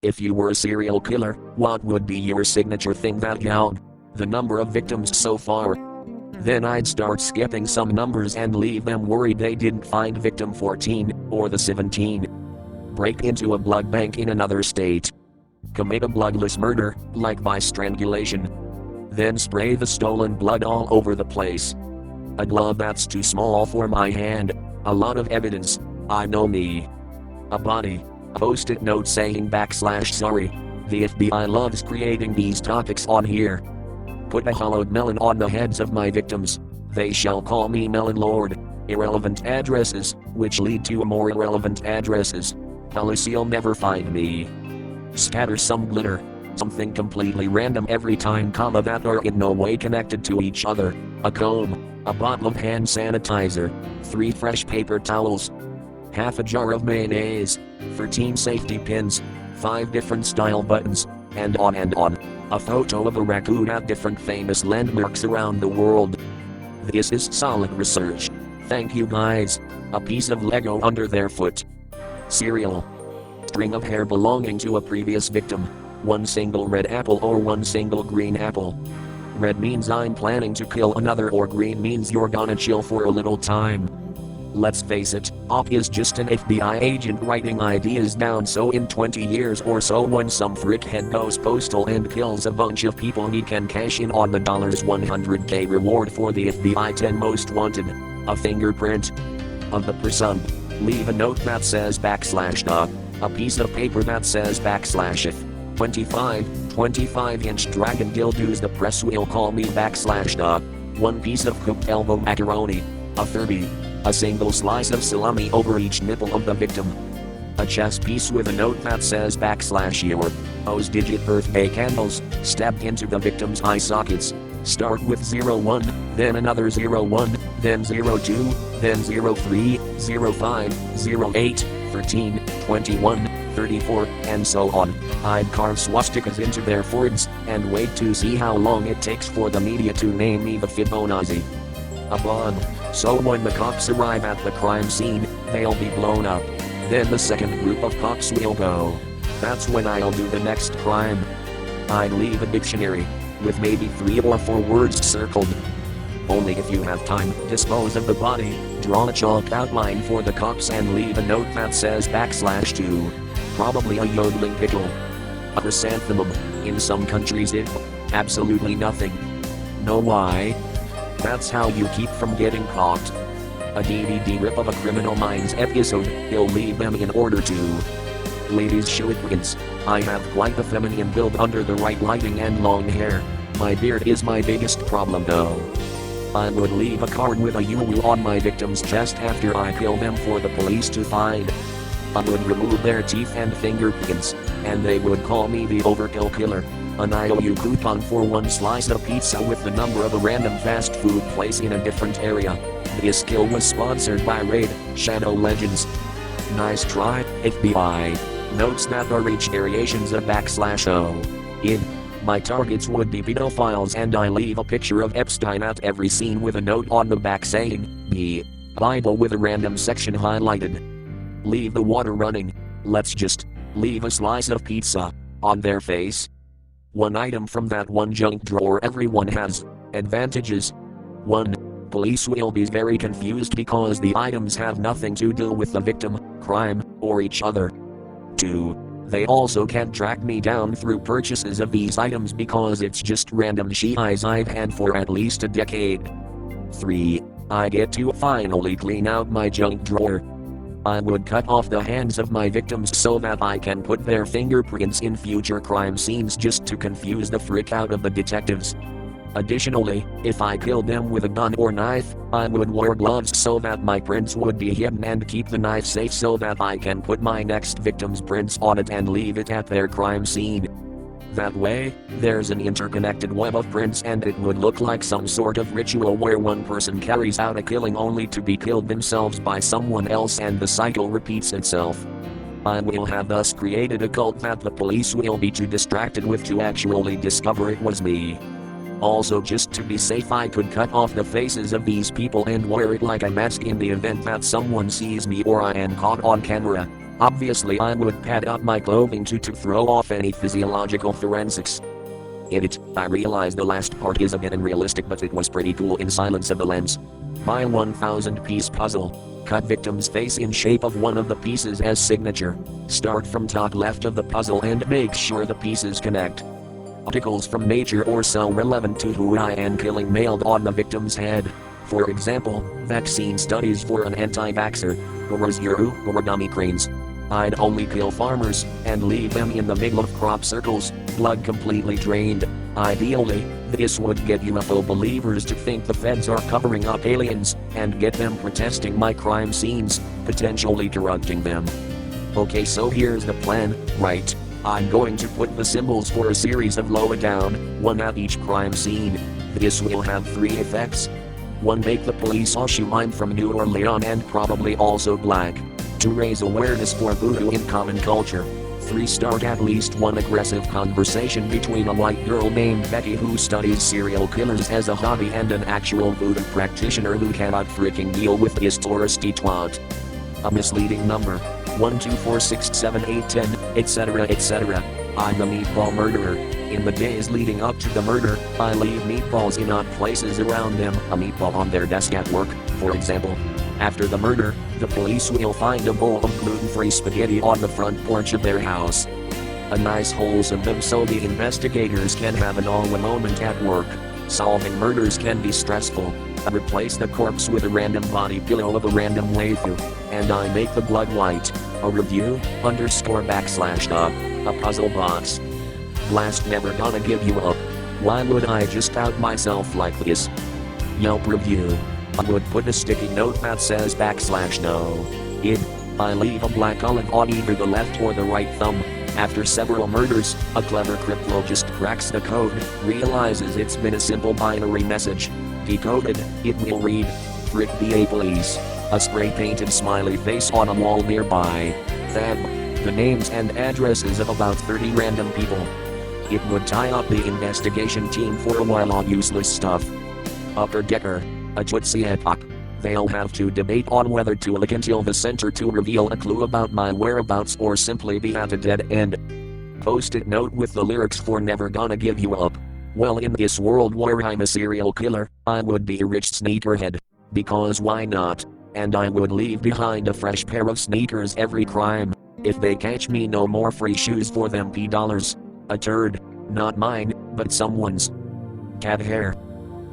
If you were a serial killer, what would be your signature thing that count the number of victims so far? Then I'd start skipping some numbers and leave them worried they didn't find victim 14 or the 17. Break into a blood bank in another state. Commit a bloodless murder, like by strangulation. Then spray the stolen blood all over the place. A glove that's too small for my hand. A lot of evidence. I know me. A body. A post-it note saying /sorry. The FBI loves creating these topics on here. Put a hollowed melon on the heads of my victims. They shall call me Melon Lord. Irrelevant addresses, which lead to more irrelevant addresses. Policy'll never find me. Scatter some glitter. Something completely random every time, that are in no way connected to each other. A comb. A bottle of hand sanitizer. 3 fresh paper towels. Half a jar of mayonnaise. 13 safety pins. 5 different style buttons. And on and on. A photo of a raccoon at different famous landmarks around the world. This is solid research. Thank you guys. A piece of Lego under their foot. Cereal. String of hair belonging to a previous victim. 1 single red apple or 1 single green apple. Red means I'm planning to kill another, or green means you're gonna chill for a little time. Let's face it, Op is just an FBI agent writing ideas down, so in 20 years or so when some frickhead goes postal and kills a bunch of people, he can cash in on the $100K reward for the FBI 10 most wanted. A fingerprint of the person. Leave a note that says /. A piece of paper that says /if. 25-inch dragon dildos, the press will call me /. 1 piece of cooked elbow macaroni. A 30. A single slice of salami over each nipple of the victim. A chess piece with a note that says /your. Those digit birthday candles, stabbed into the victim's eye sockets. Start with 01, then another 01, then 02, then 03, 05, 08, 13, 21, 34, and so on. I'd carve swastikas into their foreheads, and wait to see how long it takes for the media to name me the Fibonacci. A bomb. So when the cops arrive at the crime scene, they'll be blown up. Then the second group of cops will go. That's when I'll do the next crime. I'd leave a dictionary, with maybe 3 or 4 words circled. Only if you have time, dispose of the body, draw a chalk outline for the cops and leave a note that says /2. Probably a yodeling pickle. A chrysanthemum. In some countries it absolutely nothing. Know why? That's how you keep from getting caught. A DVD rip of a Criminal Minds episode, he'll leave them in order to. Ladies showitwins, I have quite a feminine build under the right lighting and long hair. My beard is my biggest problem though. I would leave a card with a UU on my victim's chest after I kill them for the police to find. I would remove their teeth and fingerprints, and they would call me the overkill killer. An IOU coupon for 1 slice of pizza with the number of a random fast food place in a different area. This kill was sponsored by Raid, Shadow Legends. Nice try, FBI. Notes that are each variations of /o. In. My targets would be pedophiles, and I leave a picture of Epstein at every scene with a note on the back saying, B. Bible with a random section highlighted. Leave the water running. Let's just leave a slice of pizza on their face. 1 item from that 1 junk drawer everyone has. Advantages. 1. Police will be very confused because the items have nothing to do with the victim, crime, or each other. 2. They also can't track me down through purchases of these items because it's just random shiis I've had for at least a decade. 3. I get to finally clean out my junk drawer. I would cut off the hands of my victims so that I can put their fingerprints in future crime scenes just to confuse the frick out of the detectives. Additionally, if I killed them with a gun or knife, I would wear gloves so that my prints would be hidden and keep the knife safe so that I can put my next victim's prints on it and leave it at their crime scene. That way, there's an interconnected web of prints and it would look like some sort of ritual where one person carries out a killing only to be killed themselves by someone else and the cycle repeats itself. I will have thus created a cult that the police will be too distracted with to actually discover it was me. Also, just to be safe, I could cut off the faces of these people and wear it like a mask in the event that someone sees me or I am caught on camera. Obviously I would pad up my clothing to throw off any physiological forensics. I realize the last part is a bit unrealistic, but it was pretty cool in Silence of the Lambs. My 1000-piece puzzle. Cut victim's face in shape of one of the pieces as signature. Start from top left of the puzzle and make sure the pieces connect. Articles from nature or so relevant to who I am killing mailed on the victim's head. For example, vaccine studies for an anti-vaxxer. Uruzuru or dummy cranes. I'd only kill farmers and leave them in the middle of crop circles, blood completely drained. Ideally, this would get UFO believers to think the feds are covering up aliens and get them protesting my crime scenes, potentially corrupting them. Okay, so here's the plan, right? I'm going to put the symbols for a series of lower down, one at each crime scene. This will have 3 effects. 1. Make the police assume I'm from New Orleans and probably also black. 2. Raise awareness for voodoo in common culture. 3. Start at least one aggressive conversation between a white girl named Becky who studies serial killers as a hobby and an actual voodoo practitioner who cannot freaking deal with this touristy twat. A misleading number. 1, 2, 4, 6, 7, 8, 10, etc. etc. I'm the meatball murderer. In the days leading up to the murder, I leave meatballs in odd places around them, a meatball on their desk at work, for example. After the murder, the police will find a bowl of gluten-free spaghetti on the front porch of their house. A nice wholesome meal so the investigators can have an awe moment at work. Solving murders can be stressful. I replace the corpse with a random body pillow of a random waifu, and I make the blood white. A review, _/ a puzzle box. Blast never gonna give you up. Why would I just out myself like this? Yelp review. I would put a sticky note that says / no. I leave a black olive on either the left or the right thumb. After several murders, a clever cryptologist cracks the code, realizes it's been a simple binary message. Decoded, it will read, "Frick the police." A spray-painted smiley face on a wall nearby. Fab. The names and addresses of about 30 random people. It would tie up the investigation team for a while on useless stuff. Upper Decker. A Tutsi epoch. They'll have to debate on whether to look until the center to reveal a clue about my whereabouts or simply be at a dead end. Post-it note with the lyrics for Never Gonna Give You Up. Well, in this world where I'm a serial killer, I would be a rich sneakerhead. Because why not? And I would leave behind a fresh pair of sneakers every crime. If they catch me, no more free shoes for them $. A turd. Not mine, but someone's. Cat hair.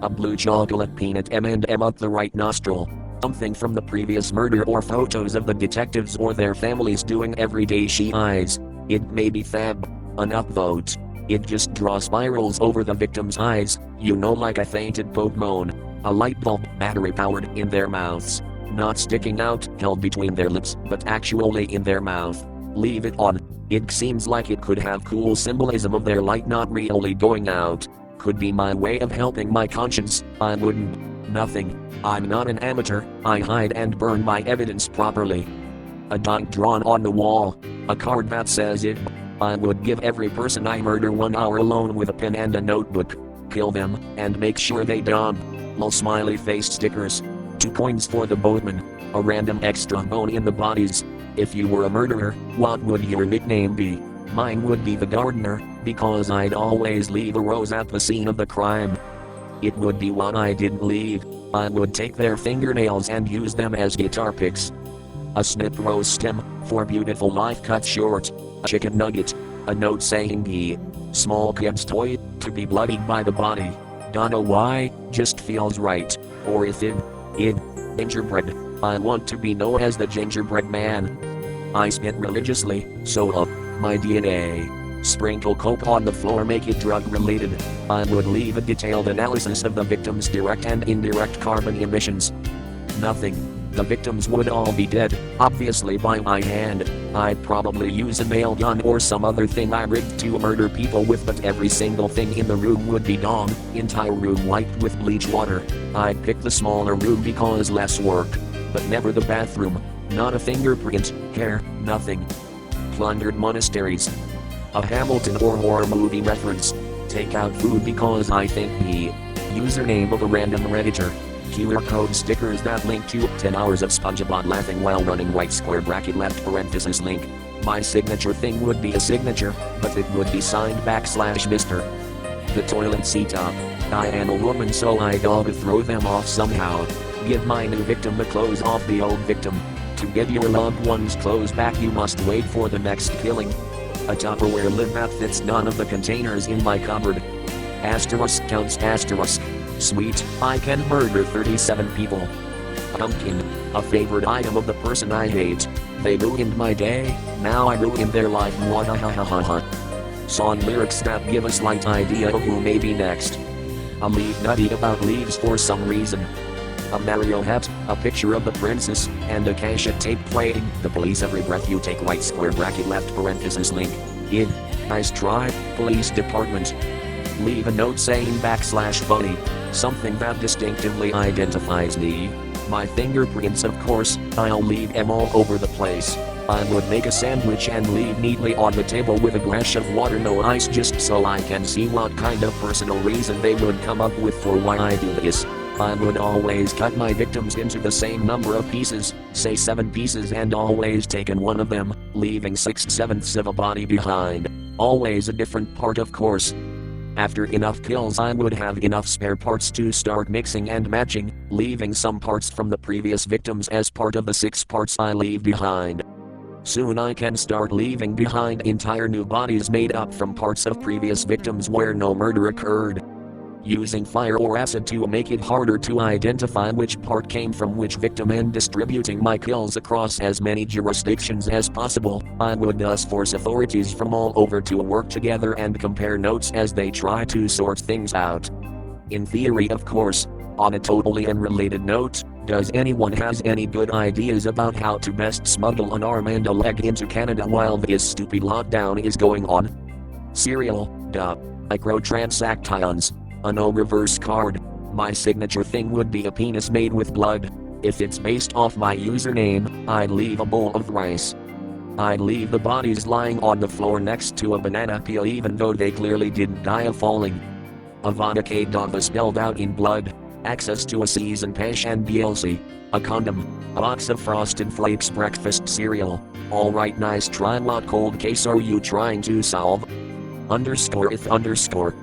A blue chocolate peanut M&M up the right nostril. Something from the previous murder or photos of the detectives or their families doing everyday she eyes. It may be fab. An upvote. It just draws spirals over the victim's eyes, you know, like a fainted Pokemon. A light bulb, battery powered, in their mouths. Not sticking out, held between their lips, but actually in their mouth. Leave it on. It seems like it could have cool symbolism of their light not really going out. Could be my way of helping my conscience. I wouldn't. Nothing. I'm not an amateur. I hide and burn my evidence properly. A dot drawn on the wall. A card that says it. I would give every person I murder 1 hour alone with a pen and a notebook. Kill them, and make sure they dump. Lol smiley face stickers. 2 coins for the boatman. A random extra bone in the bodies. If you were a murderer, what would your nickname be? Mine would be the gardener, because I'd always leave a rose at the scene of the crime. It would be what I didn't leave. I would take their fingernails and use them as guitar picks. A snip rose stem, for beautiful life cut short. A chicken nugget. A note saying the small kid's toy, to be bloodied by the body. Don't know why, just feels right. Or if it, gingerbread. I want to be known as the gingerbread man. I spit religiously, so up my DNA. Sprinkle coke on the floor, make it drug related. I would leave a detailed analysis of the victim's direct and indirect carbon emissions. Nothing. The victims would all be dead, obviously by my hand. I'd probably use a nail gun or some other thing I rigged to murder people with, but every single thing in the room would be gone, entire room wiped with bleach water. I'd pick the smaller room because less work. But never the bathroom. Not a fingerprint, hair, nothing. Plundered monasteries. A Hamilton or horror movie reference. Take out food because I think the username of a random Redditor. QR code stickers that link to 10 hours of SpongeBob laughing while running right square bracket left parenthesis link. My signature thing would be a signature, but it would be signed /Mr. The toilet seat up. I am a woman, so I gotta throw them off somehow. Give my new victim the clothes off the old victim. To get your loved one's clothes back, you must wait for the next killing. A Tupperware lid that fits none of the containers in my cupboard. Asterisk counts asterisk. Sweet, I can murder 37 people. Pumpkin, a favorite item of the person I hate. They ruined my day, now I ruined their life. Mwahahahaha. Song lyrics that give a slight idea of who may be next. A leaf nutty about leaves for some reason. A Mario hat, a picture of the princess, and a cassette tape playing The Police Every Breath You Take right square bracket left parenthesis link. Id. Nice try, police department. Leave a note saying /funny, something that distinctively identifies me. My fingerprints, of course, I'll leave them all over the place. I would make a sandwich and leave neatly on the table with a glass of water, no ice, just so I can see what kind of personal reason they would come up with for why I do this. I would always cut my victims into the same number of pieces, say 7 pieces, and always taken one of them, leaving 6/7 of a body behind. Always a different part, of course. After enough kills, I would have enough spare parts to start mixing and matching, leaving some parts from the previous victims as part of the 6 parts I leave behind. Soon I can start leaving behind entire new bodies made up from parts of previous victims where no murder occurred. Using fire or acid to make it harder to identify which part came from which victim, and distributing my kills across as many jurisdictions as possible, I would thus force authorities from all over to work together and compare notes as they try to sort things out. In theory, of course. On a totally unrelated note, does anyone has any good ideas about how to best smuggle an arm and a leg into Canada while this stupid lockdown is going on? Cereal, duh. Microtransactions. A no reverse card. My signature thing would be a penis made with blood. If it's based off my username, I'd leave a bowl of rice. I'd leave the bodies lying on the floor next to a banana peel even though they clearly didn't die of falling. A vodka dogma spelled out in blood. Access to a season pass and DLC. A condom. A box of Frosted Flakes breakfast cereal. Alright, nice try. What cold case are you trying to solve? _if_.